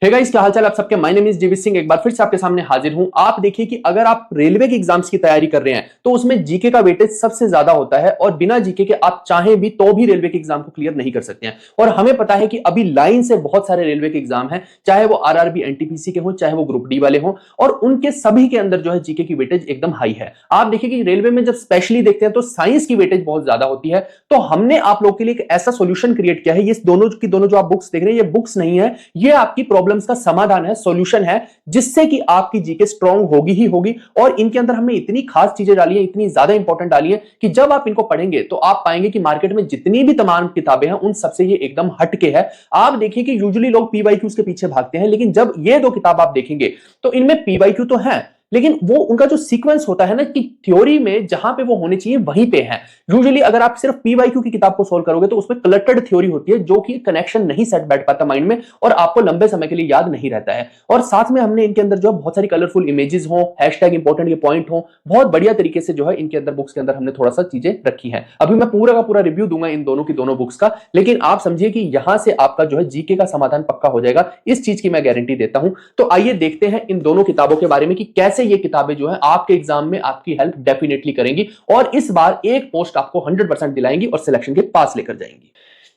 Hey guys, क्या हालचाल आप सबके। माय नेम इज जीवी सिंह, एक बार फिर से आपके सामने हाजिर हूं। आप देखिए कि अगर आप रेलवे के एग्जाम्स की तैयारी कर रहे हैं तो उसमें जीके का वेटेज सबसे ज्यादा होता है और बिना जीके के आप चाहें भी तो भी रेलवे के एग्जाम को क्लियर नहीं कर सकते हैं। और हमें पता है कि अभी लाइन से बहुत सारे रेलवे के एग्जाम हैं, चाहे वो आरआरबी एनटीपीसी के हो, चाहे वो ग्रुप डी वाले हो, और उनके सभी के अंदर जो है जीके की वेटेज एकदम हाई है। आप देखिए कि रेलवे में जब स्पेशली देखते हैं तो साइंस की वेटेज बहुत ज्यादा होती है। तो हमने आप लोग के लिए एक ऐसा सोल्यूशन क्रिएट किया है। ये दोनों की दोनों जो आप बुक्स देख रहे हैं, ये बुक्स नहीं है, ये आपकी प्रॉब्लम्स का समाधान है, सॉल्यूशन है, जिससे कि आपकी जीके स्ट्रांग होगी ही होगी। और इनके अंदर हमने इतनी खास चीजें डाली है, इतनी ज्यादा इंपॉर्टेंट डाली है कि जब आप इनको पढ़ेंगे तो आप पाएंगे कि मार्केट में जितनी भी तमाम किताबें हैं उन सबसे ये एकदम हटके है। आप देखिए कि यूजुअली लोग पीवाईक्यूज के पीछे भागते हैं, लेकिन जब ये दो किताब आप देखेंगे तो इनमें पीवाईक्यू तो है, लेकिन वो उनका जो सीक्वेंस होता है ना, कि थ्योरी में जहां पे वो होने चाहिए वहीं पे है। यूजुअली अगर आप सिर्फ पीवाईक्यू की किताब को सोल्व करोगे तो उसमें क्लटर्ड थ्योरी होती है, जो कि कनेक्शन नहीं सेट बैठ पाता माइंड में और आपको लंबे समय के लिए याद नहीं रहता है। और साथ में हमने इनके अंदर जो बहुत सारी कलरफुल इमेजेस हो, हैशटैग इंपॉर्टेंट के पॉइंट हो, बहुत बढ़िया तरीके से जो है इनके अंदर बुक्स के अंदर हमने थोड़ा सा चीजें रखी है। अभी मैं पूरा का पूरा रिव्यू दूंगा इन दोनों की दोनों बुक्स का, लेकिन आप समझिए कि यहां से आपका जो है जीके का समाधान पक्का हो जाएगा, इस चीज की मैं गारंटी देता हूं। तो आइए देखते हैं इन दोनों किताबों के बारे में कि कैसे ये किताबें जो है आपके एग्जाम में आपकी हेल्प डेफिनेटली करेंगी और इस बार एक पोस्ट आपको 100% दिलाएंगी और सिलेक्शन के पास लेकर जाएंगी।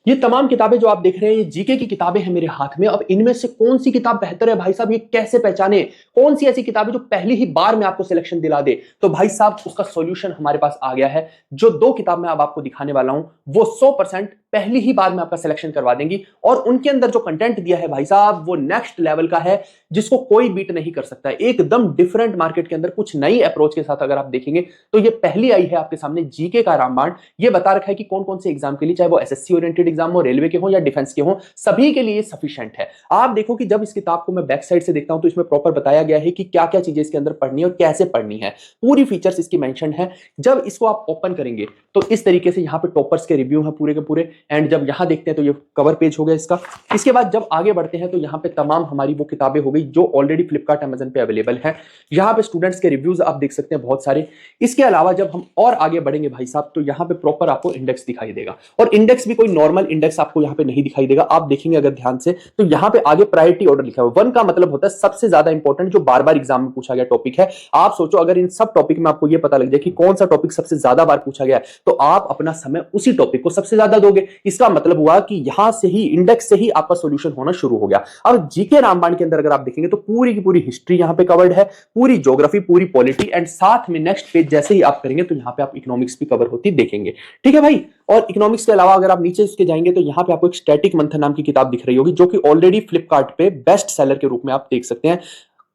ये तमाम किताबें जो आप देख रहे हैं, ये जीके की किताबें हैं मेरे हाथ में। अब इनमें से कौन सी किताब बेहतर है भाई साहब, ये कैसे पहचाने? कौन सी ऐसी किताबें जो पहली ही बार में आपको सिलेक्शन दिला दे? तो भाई साहब उसका सॉल्यूशन हमारे पास आ गया है। जो दो किताब मैं अब आपको दिखाने वाला हूं वो 100% पहली ही बार में आपका सिलेक्शन करवा देंगी। और उनके अंदर जो कंटेंट दिया है भाई साहब वो नेक्स्ट लेवल का है, जिसको कोई बीट नहीं कर सकता है। एकदम डिफरेंट मार्केट के अंदर कुछ नई अप्रोच के साथ अगर आप देखेंगे तो ये पहली आई है आपके सामने जीके का रामबाण। ये बता रखा है कि कौन कौन से एग्जाम के लिए, चाहे वो एसएससी ओरिएंटेड एग्जाम हो, रेलवे के हो या डिफेंस के हो, सभी के लिए सफिशिएंट है। आप देखो कि जब इस किताब को मैं बैक साइड से देखता हूं तो इसमें प्रॉपर बताया गया है कि क्या क्या चीजें इसके अंदर पढ़नी है और कैसे पढ़नी है। पूरी फीचर्स इसकी मेंशन है। जब इसको आप ओपन करेंगे तो इस तरीके से यहाँ पे टॉपर्स के रिव्यू है पूरे के पूरे। एंड जब यहाँ देखते हैं तो ये कवर पेज हो गया इसका। इसके बाद जब आगे बढ़ते हैं तो यहाँ पे तमाम हमारी वो किताबें हो गई जो ऑलरेडी फ्लिपकार्ट अमेजन पे अवेलेबल है। यहाँ पे स्टूडेंट्स के रिव्यूज आप देख सकते हैं बहुत सारे। इसके अलावा जब हम और आगे बढ़ेंगे भाई साहब तो यहाँ पे प्रॉपर आपको इंडेक्स दिखाई देगा, और इंडेक्स भी कोई नॉर्मल इंडेक्स आपको यहाँ पे नहीं दिखाई देगा। आप देखेंगे अगर ध्यान से तो यहाँ पे आगे प्रायोरिटी ऑर्डर लिखा हुआ है। 1 का मतलब होता है सबसे ज्यादा इंपॉर्टेंट, जो बार बार एग्जाम में पूछा गया टॉपिक है। आप सोचो अगर इन सब टॉपिक में आपको ये पता लग जाए कि कौन सा टॉपिक सबसे ज्यादा बार पूछा गया है तो आप अपना समय उसी टॉपिक को सबसे ज्यादा दोगे। इसका मतलब हुआ कि यहां से ही इंडेक्स से ही आपका सॉल्यूशन होना शुरू हो गया। अब जीके रामबाण के अंदर अगर आप देखेंगे तो पूरी की पूरी हिस्ट्री यहां पे कवर्ड है, पूरी ज्योग्राफी, पूरी पॉलिटी, एंड साथ में नेक्स्ट पेज जैसे ही आप करेंगे तो यहां पे आप इकोनॉमिक्स भी कवर होती देखेंगे। ठीक है भाई। और इकोनॉमिक्स के अलावा अगर आप नीचे इसके जाएंगे तो यहां पे आपको एक स्टैटिक मंथन नाम की किताब दिख रही होगी, जो कि ऑलरेडी फ्लिपकार्ट पे बेस्ट सेलर के रूप में आप देख सकते हैं।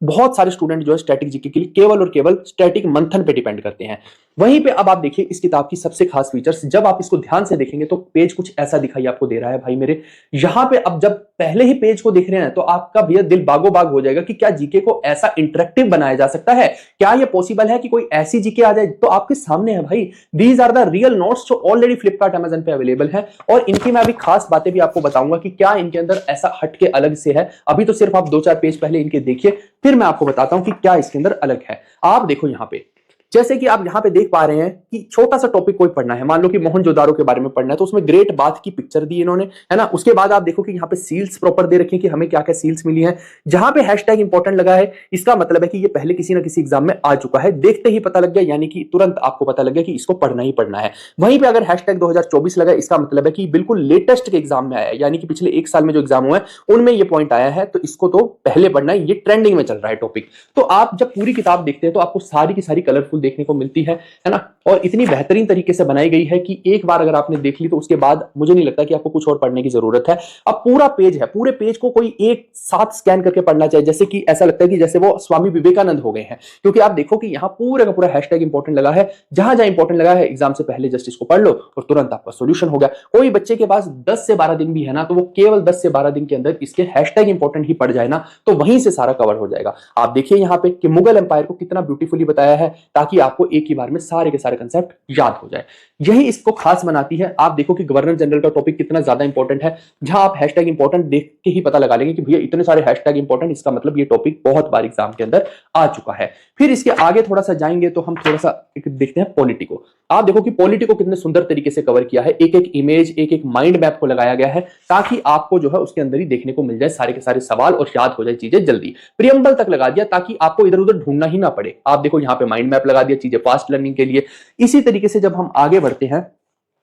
बहुत सारे स्टूडेंट जो है स्टैटिक जीके के लिए केवल और केवल स्टैटिक मंथन पे डिपेंड करते हैं। वहीं पे अब आप देखिए इस किताब की सबसे खास फीचर्स, जब आप इसको ध्यान से देखेंगे तो पेज कुछ ऐसा दिखाई आपको दे रहा है भाई मेरे। यहां पे अब जब पहले ही पेज को देख रहे हैं तो आपका भैया दिल बागो बाग हो जाएगा कि क्या जीके को ऐसा इंटरेक्टिव बनाया जा सकता है? क्या ये पॉसिबल है कि कोई ऐसी जीके आ जाए? तो आपके सामने है भाई, these are the real notes जो ऑलरेडी फ्लिपकार्ट अमेजन पे अवेलेबल है। और इनकी मैं अभी खास बातें भी आपको बताऊंगा कि क्या इनके अंदर ऐसा हटके अलग से है। अभी तो सिर्फ आप 2-4 पेज पहले इनके देखिए, फिर मैं आपको बताता हूं कि क्या इसके अंदर अलग है। आप देखो यहां पे, जैसे कि आप यहां पे देख पा रहे हैं कि छोटा सा टॉपिक कोई पढ़ना है, मान लो कि मोहनजोदारो के बारे में पढ़ना है, तो उसमें ग्रेट बाथ की पिक्चर दी इन्होंने, है ना। उसके बाद आप देखो कि यहाँ पे सील्स प्रॉपर दे रखे हैं कि हमें क्या क्या सील्स मिली है। जहां पे हैशटैग इंपॉर्टेंट लगा है, इसका मतलब है कि ये पहले किसी ना किसी एग्जाम में आ चुका है, देखते ही पता लग गया, यानी कि तुरंत आपको पता लग गया कि इसको पढ़ना ही पढ़ना है। वहीं पे अगर हैशटैग 2024 लगा, इसका मतलब है कि बिल्कुल लेटेस्ट के एग्जाम में आया है, यानी कि पिछले 1 साल में जो एग्जाम हुआ है उनमें ये पॉइंट आया है, तो इसको तो पहले पढ़ना है, ये ट्रेंडिंग में चल रहा है टॉपिक। तो आप जब पूरी किताब देखते हैं तो आपको सारी की सारी कलरफुल देखने को मिलती है ना। और इतनी बेहतरीन तरीके से बनाई गई है कि एक बार अगर आपने देख ली तो उसके बाद मुझे नहीं लगता कि आपको कुछ और पढ़ने की जरूरत है। अब पूरा पेज है, पूरे पेज को कोई एक साथ स्कैन करके पढ़ना चाहिए, जैसे कि ऐसा लगता है कि जैसे वो स्वामी विवेकानंद हो गए हैं। क्योंकि आप देखो कि यहां पूरा का पूरा हैशटैग इंपॉर्टेंट लगा है, जहां जहां इंपॉर्टेंट लगा है एग्जाम से पहले जस्ट इसको पढ़ लो और तुरंत आपका सॉल्यूशन हो गया। कोई बच्चे के पास 10 से 12 दिन भी है ना, तो वो केवल 10 से 12 दिन के अंदर इसके हैशटैग इंपॉर्टेंट ही पढ़ जाए ना, तो वहीं से सारा कवर हो जाएगा। आप देखिए यहां पे कि मुगल एम्पायर को कितना ब्यूटीफुली बताया है, ताकि ताकि आपको एक ही बार में सारे के सारे कंसेप्ट याद हो जाए। यही इसको खास बनाती है। आप देखो कि गवर्नर जनरल का टॉपिक कितना ज्यादा इंपॉर्टेंट है, जहां आप हैशटैग इंपॉर्टेंट देख के ही पता लगा लेंगे कि भैया इतने सारे हैशटैग इंपॉर्टेंट, इसका मतलब ये टॉपिक बहुत बार एग्जाम के अंदर आ चुका है। फिर इसके आगे थोड़ा सा जाएंगे तो हम थोड़ा सा देखते हैं पॉलिटी को। आप देखो कि पॉलिटी को कितने सुंदर तरीके से कवर किया है, एक एक इमेज, एक एक माइंड मैप को लगाया गया है, ताकि आपको जो है उसके अंदर ही देखने को मिल जाए सारे के सारे सवाल और याद हो जाए चीजें जल्दी। प्रियम्बल तक लगा दिया ताकि आपको इधर उधर ढूंढना ही ना पड़े। आप देखो यहाँ पे माइंड मैप लगा दिया, चीजें फास्ट लर्निंग के लिए। इसी तरीके से जब हम आगे बढ़ते हैं,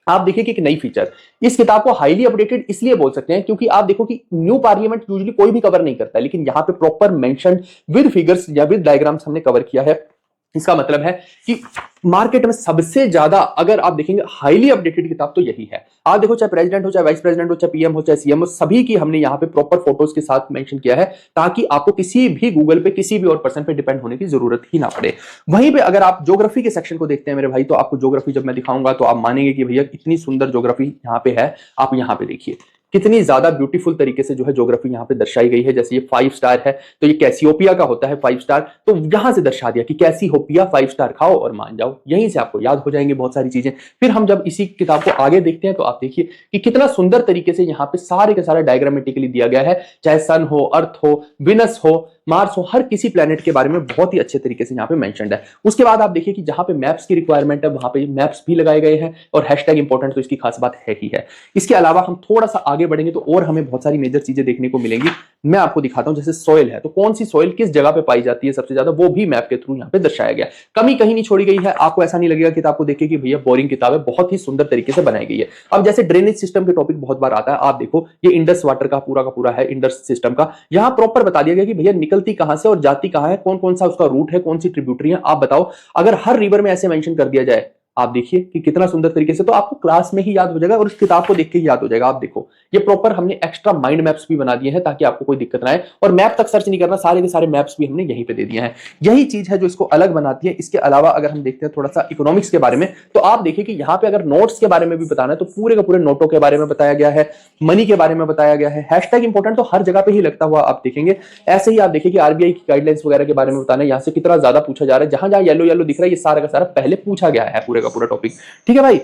आप देखिए कि एक नई फीचर, इस किताब को हाईली अपडेटेड इसलिए बोल सकते हैं क्योंकि आप देखो कि न्यू पार्लियामेंट यूजुअली कोई भी कवर नहीं करता है, लेकिन यहां पे प्रॉपर मेंशन विद फिगर्स या विद डायग्राम्स हमने कवर किया है। इसका मतलब है कि मार्केट में सबसे ज्यादा अगर आप देखेंगे हाईली अपडेटेड किताब तो यही है। आप देखो चाहे प्रेसिडेंट हो, चाहे वाइस प्रेसिडेंट हो, चाहे पीएम हो, चाहे सीएम हो, सभी की हमने यहाँ पे प्रॉपर फोटोज के साथ मेंशन किया है, ताकि आपको किसी भी गूगल पे किसी भी और पर्सन पे डिपेंड होने की जरूरत ही ना पड़े। वहीं पे अगर आप ज्योग्राफी के सेक्शन को देखते हैं मेरे भाई, तो आपको ज्योग्राफी जब मैं दिखाऊंगा तो आप मानेंगे कि भैया इतनी सुंदर ज्योग्राफी यहाँ पे है। आप यहाँ पे देखिए कितनी ज्यादा ब्यूटीफुल तरीके से जो है ज्योग्राफी यहाँ पे दर्शाई गई है। जैसे ये 5 स्टार है तो ये कैसियोपिया का होता है 5 स्टार, तो यहां से दर्शा दिया कि कैसियोपिया 5 स्टार खाओ और मान जाओ। यहीं से आपको याद हो जाएंगे बहुत सारी चीजें। फिर हम जब इसी किताब को आगे देखते हैं तो आप देखिए कि कितना सुंदर तरीके से यहाँ पे सारे के सारे डायग्रामेटिकली दिया गया है, चाहे सन हो, अर्थ हो, विनस हो, मार्स हो, हर किसी प्लेनेट के बारे में बहुत ही अच्छे तरीके से यहाँ पे मेंशन्ड है। उसके बाद आप देखिए कि जहां पे मैप्स की रिक्वायरमेंट है वहां पे मैप्स भी लगाए गए हैं, और हैशटैग इंपॉर्टेंट तो इसकी खास बात है ही है। इसके अलावा हम थोड़ा सा आगे बढ़ेंगे तो और हमें बहुत सारी मेजर चीजें देखने को मिलेंगी। मैं आपको दिखाता हूं, जैसे सॉइल है तो कौन सी सॉइल किस जगह पे पाई जाती है सबसे ज्यादा, वो भी मैप के थ्रू यहाँ पे दर्शाया गया। कमी कहीं नहीं छोड़ी गई है। आपको ऐसा नहीं लगेगा किताब को देख के कि भैया बोरिंग किताब है, बहुत ही सुंदर तरीके से बनाई गई है। अब जैसे ड्रेनेज सिस्टम के टॉपिक बहुत बार आता है, आप देखो ये इंडस वाटर का पूरा है, इंडस सिस्टम का। यहां प्रॉपर बता दिया गया कि भैया निकलती कहां से और जाती कहां है, कौन कौन सा उसका रूट है, कौन सी ट्रिब्यूटरी है। आप बताओ अगर हर रिवर में ऐसे मेंशन कर दिया जाए, आप देखिए कि कितना सुंदर तरीके से, तो आपको क्लास में ही याद हो जाएगा और इस किताब को देख के ही याद हो जाएगा। आप देखो ये प्रॉपर हमने एक्स्ट्रा माइंड मैप्स भी बना दिए हैं ताकि आपको कोई दिक्कत ना आए, और मैप तक सर्च नहीं करना, सारे के सारे मैप्स भी हमने यहीं पे दे दिए हैं। यही चीज है जो इसको अलग बनाती है। इसके अलावा अगर हम देखते हैं थोड़ा सा इकोनॉमिक्स के बारे में, तो आप देखिए कि यहाँ पे अगर नोट्स के बारे में भी बताना है तो पूरे का पूरे नोटों के बारे में बताया गया है, मनी के बारे में बताया गया है। हैशटैग इंपॉर्टेंट तो हर जगह पे ही लगता हुआ आप देखेंगे। ऐसे ही आप देखिए कि आरबीआई की गाइडलाइंस वगैरह के बारे में बताना है, यहाँ से कितना ज्यादा पूछा जा रहा है। जहां जहां येलो येलो दिख रहा है ये सारा का सारा पहले पूछा गया है, पूरे का पूरा टॉपिक। ठीक है भाई।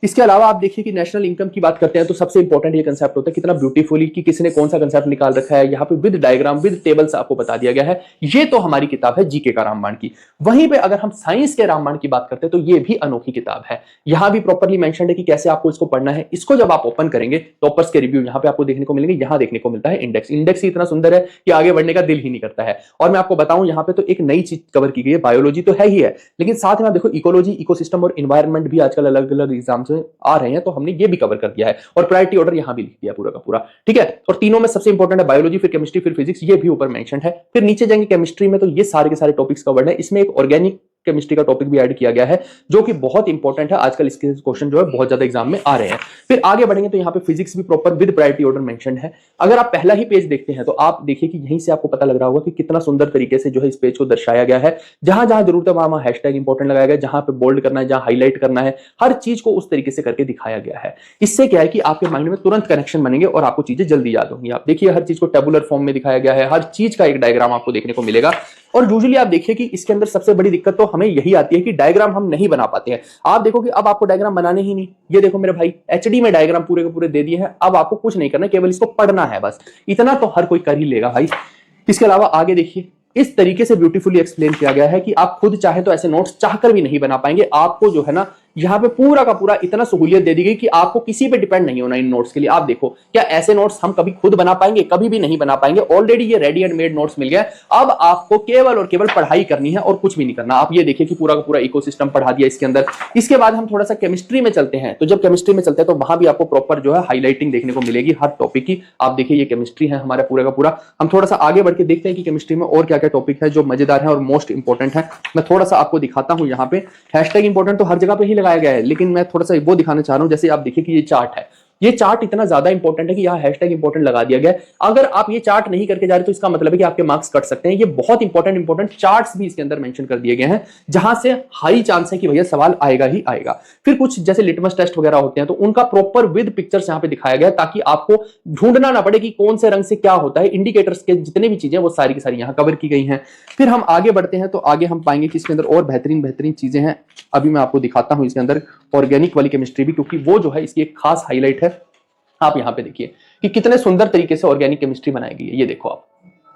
इसके अलावा आप देखिए कि नेशनल इनकम की बात करते हैं तो सबसे इंपॉर्टेंट ये कंसेप्ट होता है, कितना ब्यूटीफुली कि किसने कौन सा कंसेप्ट निकाल रखा है। यहाँ पे विद डायग्राम विद टेबल्स आपको बता दिया गया है। ये तो हमारी किताब है जीके का रामबाण की। वहीं पे अगर हम साइंस के रामबाण की बात करते हैं तो ये भी अनोखी किताब है। यहाँ भी प्रॉपरली मेंशन्ड है कि कैसे आपको इसको पढ़ना है। इसको जब आप ओपन करेंगे टॉपर्स के रिव्यू यहाँ पे आपको देखने को मिलेंगे। यहाँ देखने को मिलता है इंडेक्स। इंडेक्स ही इतना सुंदर है कि आगे बढ़ने का दिल ही नहीं करता है। और मैं आपको बताऊं यहाँ पे तो एक नई चीज कवर की गई है, बायोलॉजी तो है ही है, लेकिन साथ में आप देखो इकोलॉजी, इकोसिस्टम और इन्वायरमेंट भी आजकल अलग अलग एग्जाम में आ रहे हैं, तो हमने ये भी कवर कर दिया है। और प्रायोरिटी ऑर्डर यहां भी लिख दिया पूरा का पूरा। ठीक है। और तीनों में सबसे इंपॉर्टेंट है बायोलॉजी, फिर केमिस्ट्री, फिर फिजिक्स, ये भी ऊपर मेंशन है। फिर नीचे जाएंगे केमिस्ट्री में तो ये सारे के सारे टॉपिक्स कवर्ड है। इसमें एक ऑर्गेनिक केमिस्ट्री का टॉपिक भी ऐड किया गया है जो कि बहुत इंपॉर्टेंट है। आजकल इसके क्वेश्चन जो है बहुत ज्यादा एग्जाम में आ रहे हैं। फिर आगे बढ़ेंगे तो यहाँ पे फिजिक्स भी proper with priority order mention है। अगर आप पहला ही पेज देखते हैं तो आप देखिए कि यहीं से आपको पता लग रहा होगा कि कितना सुंदर तरीके से जो है इस पेज को दर्शाया गया है। जहां जहां जरूरत है वहां हैशटैग इंपॉर्टेंट लगाया गया, जहां पे बोल्ड करना है, जहां हाईलाइट करना है, हर चीज को उस तरीके से करके दिखाया गया है। इससे क्या है कि आपके माइंड में तुरंत कनेक्शन बनेंगे और आपको चीजें जल्दी याद होंगी। आप देखिए हर चीज को टेबुलर फॉर्म में दिखाया गया है, हर चीज का एक डायग्राम आपको देखने को मिलेगा। और यूजुअली आप देखिए कि इसके अंदर सबसे बड़ी दिक्कत तो हमें यही आती है कि डायग्राम हम नहीं बना पाते हैं। आप देखो कि अब आपको डायग्राम बनाने ही नहीं, ये देखो मेरे भाई एचडी में डायग्राम पूरे के पूरे दे दिए हैं। अब आपको कुछ नहीं करना, केवल इसको पढ़ना है बस। इतना तो हर कोई कर ही लेगा भाई। इसके अलावा आगे देखिए इस तरीके से ब्यूटीफुली एक्सप्लेन किया गया है कि आप खुद चाहे तो ऐसे नोट्स चाहकर भी नहीं बना पाएंगे। आपको जो है ना यहाँ पे पूरा का पूरा इतना सहूलियत दे दी गई कि आपको किसी पे डिपेंड नहीं होना इन नोट्स के लिए। आप देखो क्या ऐसे नोट्स हम कभी खुद बना पाएंगे? कभी भी नहीं बना पाएंगे। ऑलरेडी ये रेडी एंड मेड नोट्स मिल गया। अब आपको केवल और केवल पढ़ाई करनी है और कुछ भी नहीं करना। आप ये देखिए कि पूरा का पूरा इकोसिस्टम पढ़ा दिया इसके अंदर। इसके बाद हम थोड़ा सा केमिस्ट्री में चलते हैं। तो जब केमिस्ट्री में चलते हैं तो वहां भी आपको प्रॉपर जो है हाईलाइटिंग देखने को मिलेगी हर टॉपिक की। आप देखिए ये केमिस्ट्री है हमारा पूरा का पूरा। हम थोड़ा सा आगे बढ़ के देखते हैं कि केमिस्ट्री में और क्या क्या टॉपिक है जो मजेदार है और मोस्ट इंपॉर्टेंट है। मैं थोड़ा सा आपको दिखाता हूं। यहाँ पे हैशटैग इंपॉर्टेंट तो हर जगह पे ही लगाया गया है, लेकिन मैं थोड़ा सा वो दिखाना चाह रहा हूं। जैसे आप देखिए कि ये चार्ट है, ये चार्ट इतना ज्यादा इंपॉर्टेंट है कि यहाँ हैशटैग इंपॉर्टेंट लगा दिया गया है। अगर आप ये चार्ट नहीं करके जा रहे तो इसका मतलब है कि आपके मार्क्स कट सकते हैं। ये बहुत इंपॉर्टेंट चार्ट्स भी इसके अंदर मेंशन कर दिए गए हैं जहां से हाई चांस है कि भैया सवाल आएगा ही आएगा। फिर कुछ जैसे लिटमस टेस्ट वगैरह होते हैं तो उनका प्रॉपर विद पिक्चर्स यहां पे दिखाया गया है ताकि आपको ढूंढना ना पड़े कि कौन से रंग से क्या होता है। इंडिकेटर्स के जितने भी चीजें वो सारी की सारी यहां कवर की गई हैं। फिर हम आगे बढ़ते हैं तो आगे हम पाएंगे कि इसके अंदर और बेहतरीन बेहतरीन चीजें हैं। अभी मैं आपको दिखाता हूं इसके अंदर ऑर्गेनिक वाली केमिस्ट्री भी, क्योंकि वो जो है इसकी एक खास हाईलाइट है। आप यहां पे देखिए कि कितने सुंदर तरीके से ऑर्गेनिक केमिस्ट्री बनाई गई है। ये देखो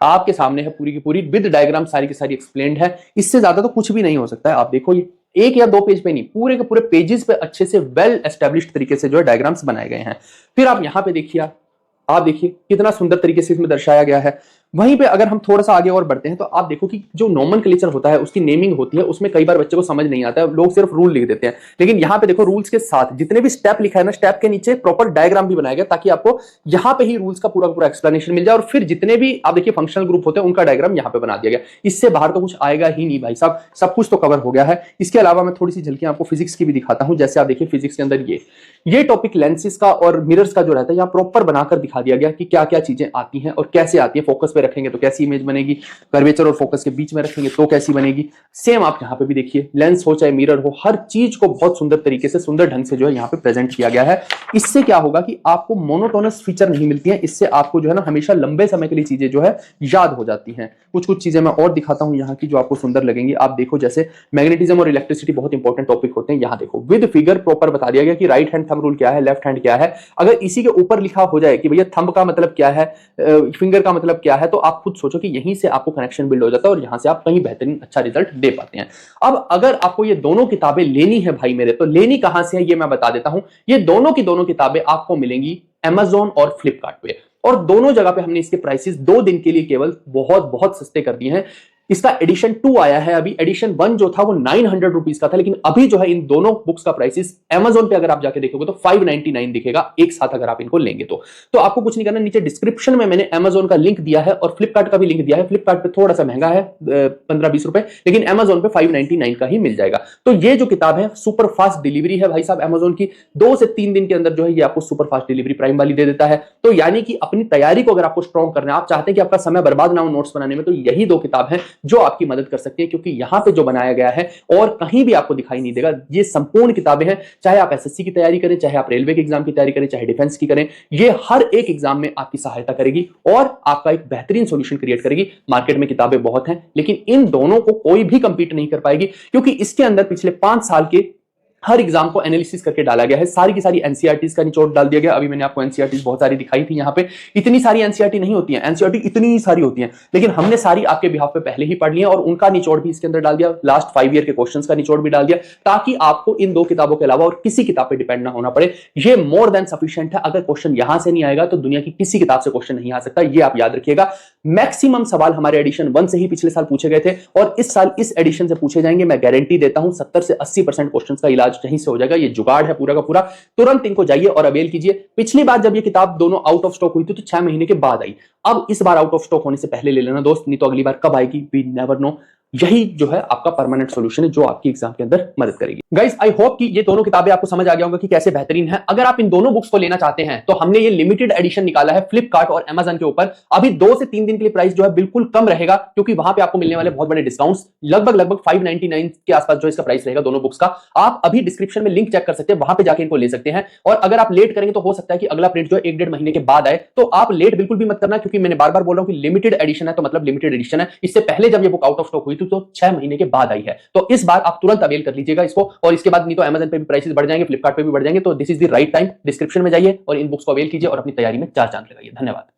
आपके सामने है पूरी की पूरी विद डायग्राम सारी की सारी एक्सप्लेन्ड है। इससे ज्यादा तो कुछ भी नहीं हो सकता है। आप देखो ये एक या दो पेज पे नहीं, पूरे के पूरे पेजेस पे अच्छे से वेल एस्टेब्लिश्ड तरीके से जो है डायग्राम्स बनाए गए हैं। फिर आप यहां पे देखिए, आप देखिए कितना सुंदर तरीके से इसमें दर्शाया गया है। वहीं पे अगर हम थोड़ा सा आगे और बढ़ते हैं तो आप देखो कि जो नोमेनक्लेचर होता है उसकी नेमिंग होती है, उसमें कई बार बच्चे को समझ नहीं आता है, लोग सिर्फ रूल लिख देते हैं। लेकिन यहाँ पे देखो रूल्स के साथ जितने भी स्टेप लिखा है ना, स्टेप के नीचे प्रॉपर डायग्राम भी बनाया गया ताकि आपको यहाँ पे ही रूल्स का पूरा पूरा एक्सप्लेनेशन मिल जाए। और फिर जितने भी आप देखिए फंक्शनल ग्रुप होते हैं उनका डायग्राम यहाँ पे बना दिया गया। इससे बाहर तो कुछ आएगा ही नहीं भाई साहब, सब कुछ तो कवर हो गया है। इसके अलावा मैं थोड़ी सी झलकियां आपको फिजिक्स की भी दिखाता हूं। जैसे आप देखिए फिजिक्स के अंदर ये टॉपिक लेंसेज का और मिरर्स का जो रहता है यहाँ प्रॉपर बनाकर दिखा दिया गया कि क्या क्या चीजें आती हैं और कैसे आती है। फोकस पे रखेंगे तो कैसी इमेज बनेगी, कर्वेचर और फोकस के बीच में रखेंगे तो कैसी बनेगी। सेम आप यहाँ पे भी देखिए, लेंस हो चाहे मिरर हो, हर चीज को बहुत सुंदर तरीके से सुंदर ढंग से जो है यहाँ पे प्रेजेंट किया गया है। इससे क्या होगा कि आपको मोनोटोनस फीचर नहीं मिलती है, इससे आपको जो है ना हमेशा लंबे समय के लिए चीजें जो है याद हो जाती हैं। कुछ कुछ चीजें मैं और दिखाता हूं यहाँ की जो आपको सुंदर लगेंगी। आप देखो जैसे मैग्नेटिज्म और इलेक्ट्रिसिटी बहुत इंपॉर्टेंट टॉपिक होते हैं। यहाँ देखो विद फिगर प्रॉपर बता दिया गया कि राइट हैंड थंब रूल क्या है, लेफ्ट हैंड क्या है। अगर इसी के ऊपर लिखा हो जाए कि भैया थंब का मतलब क्या है, फिंगर का मतलब क्या है, तो आप खुद सोचो कि यहीं से आपको कनेक्शन बिल्ड हो जाता है और यहां से आप कहीं बेहतरीन अच्छा रिजल्ट दे पाते हैं। अब अगर आपको ये दोनों किताबें लेनी है भाई मेरे, तो लेनी कहां से है ये मैं बता देता हूं। ये दोनों की दोनों किताबें आपको मिलेंगी Amazon और फ्लिपकार्ट पे, और दोनों जगह पे हमने इसके प्राइसेस 2 दिन के लिए केवल बहुत बहुत सस्ते कर दिए हैं। इसका एडिशन 2 आया है, अभी एडिशन 1 जो था वो 900 रुपीज का था, लेकिन अभी जो है इन दोनों बुक्स का प्राइसेस Amazon पे अगर आप जाके देखोगे तो 599 दिखेगा एक साथ अगर आप इनको लेंगे तो आपको कुछ नहीं करना। नीचे डिस्क्रिप्शन में मैंने Amazon का लिंक दिया है और फ्लिपकार्ट का भी लिंक दिया है। फ्लिपकार्ट पे थोड़ा सा महंगा है 15-20 रुपए, लेकिन Amazon पे 599 का ही मिल जाएगा। तो ये जो किताब है सुपर फास्ट डिलीवरी है भाई साहब Amazon की, 2 से 3 दिन के अंदर जो है ये आपको सुपर फास्ट डिलीवरी प्राइम वाली दे देता है। तो यानी कि अपनी तैयारी को अगर आपको स्ट्रॉन्ग करना है, आप चाहते हैं कि आपका समय बर्बाद ना हो नोट्स बनाने में, तो यही 2 किताब है जो आपकी मदद कर सकती है, क्योंकि यहां पे जो बनाया गया है और कहीं भी आपको दिखाई नहीं देगा। ये संपूर्ण किताबें हैं, चाहे आप एसएससी की तैयारी करें, चाहे आप रेलवे के एग्जाम की तैयारी करें, चाहे डिफेंस की करें, ये हर एक एग्जाम में आपकी सहायता करेगी और आपका एक बेहतरीन सॉल्यूशन क्रिएट करेगी। मार्केट में किताबें बहुत हैं, लेकिन इन दोनों को कोई भी कंपीट नहीं कर पाएगी, क्योंकि इसके अंदर पिछले 5 साल के हर एग्जाम को एनालिसिस करके डाला गया है। सारी की सारी एनसीईआरटीज का निचोड़ डाल दिया गया। अभी मैंने आपको एनसीईआरटीज बहुत सारी दिखाई थी। यहाँ पे इतनी सारी एनसीईआरटी नहीं होती हैं, एनसीईआरटी इतनी सारी होती हैं, लेकिन हमने सारी आपके बिहाफ पे पहले ही पढ़ ली है और उनका निचोड़ भी इसके अंदर डाल दिया। लास्ट 5 ईयर के क्वेश्चंस का निचोड़ भी डाल दिया, ताकि आपको इन 2 किताबों के अलावा और किसी किताब पे डिपेंड ना होना पड़े। ये मोर देन सफिशिएंट है। अगर क्वेश्चन यहां से नहीं आएगा तो दुनिया की किसी किताब से क्वेश्चन नहीं आ सकता, ये आप याद रखिएगा। मैक्सिमम सवाल हमारे एडिशन 1 से ही पिछले साल पूछे गए थे और इस साल इस एडिशन से पूछे जाएंगे। मैं गारंटी देता हूं 70 से 80% क्वेश्चंस का इलाज यहीं से हो जाएगा। ये जुगाड़ है पूरा का पूरा। तुरंत इनको जाइए और अवेल कीजिए। पिछली बार जब ये किताब दोनों आउट ऑफ स्टॉक हुई थी तो 6 महीने के बाद आई। अब इस बार आउट ऑफ स्टॉक होने से पहले ले लेना दोस्त, नहीं तो अगली बार कब आएगी वी नेवर नो। यही जो है आपका परमानेंट सॉल्यूशन है जो आपकी एग्जाम के अंदर मदद करेगी। गाइस आई होप कि ये दोनों किताबें आपको समझ आ गया होगा कि कैसे बेहतरीन है। अगर आप इन दोनों बुक्स को लेना चाहते हैं तो हमने ये लिमिटेड एडिशन निकाला है फ्लिपकार्ट और Amazon के ऊपर। अभी 2 से 3 दिन के लिए प्राइस जो है बिल्कुल कम रहेगा, क्योंकि वहां पे आपको मिलने वाले बहुत बड़े डिस्काउंट्स, लगभग 599 के आसपास जो इसका प्राइस रहेगा दोनों बुक्स का। आप अभी डिस्क्रिप्शन में लिंक चेक कर सकते हैं, वहां पे जाके इनको ले सकते हैं। और अगर आप लेट करेंगे तो हो सकता है कि अगला प्रिंट जो है 1-1.5 महीने के बाद आए, तो आप लेट बिल्कुल भी मत करना, क्योंकि मैंने बार बार बोल रहा हूं कि लिमिटेड एडिशन है तो मतलब लिमिटेड एडिशन है। इससे पहले जब ये बुक आउट ऑफ स्टॉक हुई थी तो 6 महीने के बाद आई है। तो इस बार आप तुरंत अवेल कर लीजिएगा इसको, और इसके बाद नहीं तो Amazon पे भी प्राइसेस बढ़ जाएंगे, फ्लिपकार्ट पे भी बढ़ जाएंगे। तो this is the right time. Description में जाइए और इन बुक्स को अवेल कीजिए और अपनी तैयारी में 4 चांद लगाइए। धन्यवाद।